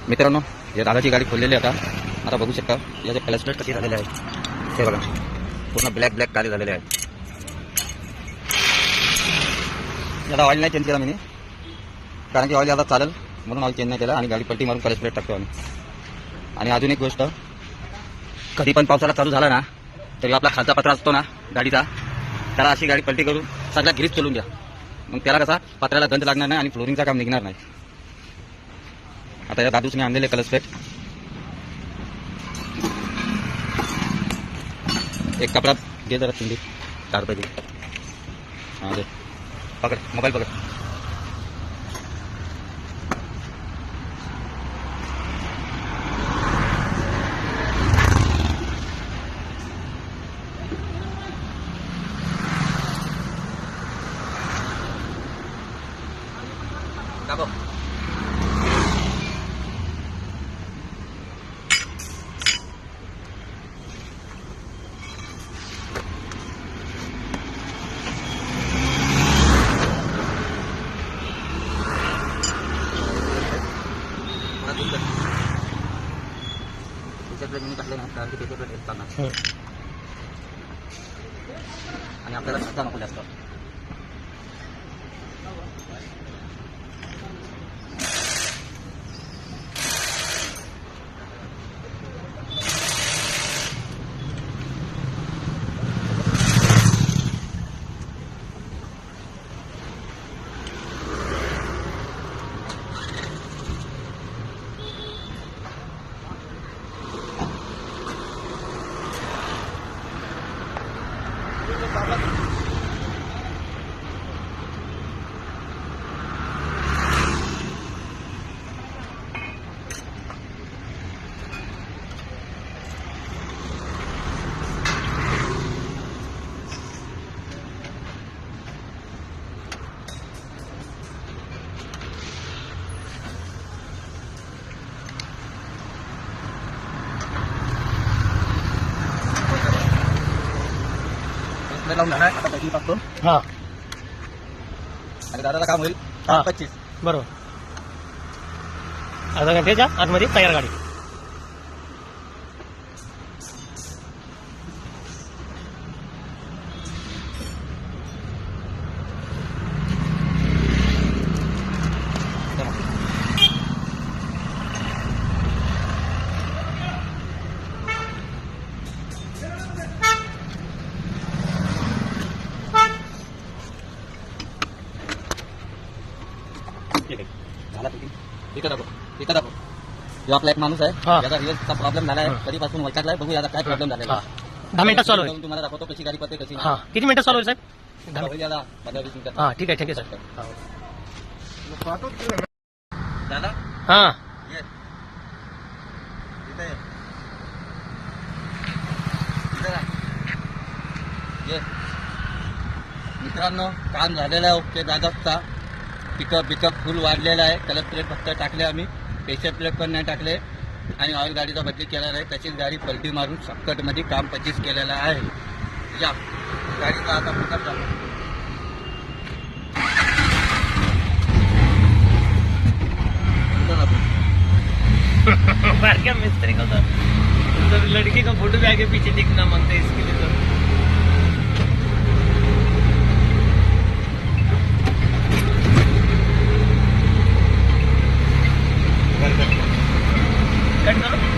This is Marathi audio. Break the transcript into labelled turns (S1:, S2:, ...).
S1: मित्रांनो, या दादाची गाडी खोललेली आता बघू शकता. याचे क्लच प्लेट कशी झालेले आहे हे बघा, पूर्ण ब्लॅक ब्लॅक काळे झालेले आहेत. याला ऑइल नाही चेंज केला मी, कारण की ऑइल आता चालेल म्हणून ऑइल चेंज नाही केला आणि गाडी पलटी मारून क्लच प्लेट टाकतो आम्ही. आणि अजून एक गोष्ट, कधी पण पावसाळा चालू झाला ना तरी आपला खालचा पत्रा असतो ना गाडीचा, त्याला अशी गाडी पलटी करून सगळ्या गिरीज चलून द्या. मग त्याला कसा पत्र्याला गंज लागणार नाही आणि फ्लोरिंगचं काम निघणार नाही. आता या दादूसने आणलेले क्लच प्लेट, एक कपडा दे जरा चिंडी 4 रुपये दे. हां दे, पकड मोबाईल पकड. दाबो. मी टाकले ना कारण की पेपर प्लेट येताना आणि आपल्याला सुद्धा नको जास्त. लावून जाणार आता पैसे टाकतो.
S2: हा,
S1: आणि दादाला काम होईल 25.
S2: बरोबर. अर्धा घंट्याच्या आतमध्ये तयार गाडी.
S1: जो आपला एक माणूस आहे
S2: हा.
S1: याचा रिअलचा प्रॉब्लेम झाला आहे, कधीपासून वैतागलाय. बघू याचा काय प्रॉब्लेम झालेला आहे.
S2: 10 मिनिटात सॉल्व्ह होईल.
S1: तुम्हाला दाखवतो कशी गाडी पडते कशी.
S2: हा, किती मिनिटात सॉल्व्ह होईल साहेब? 10
S1: होईल याला 15-20 मिनिटात.
S2: हा, ठीक आहे, थँक्यू सर.
S1: दादा
S2: हा,
S1: ये इथे ये. मित्रांनो, काम झालेलं आहे ओके. दादाचा पिकअप फुल वाढलेला आहे. कलर प्लेट फक्त टाकले आम्ही, प्रेशर प्लेट पण नाही टाकले आणि ऑइल गाडीचा बदली केलेला आहे. त्याचीच गाडी पलटी मारून शॉर्टकटमध्ये काम 25 केलेलं आहे. या गाडीचा आता पिकअप झाला.
S2: क्या मिस्त्री का सर, लड़की का फोटो भी आगे पीछे दिखना मांगते हैं इसके लिए सर. कट करो.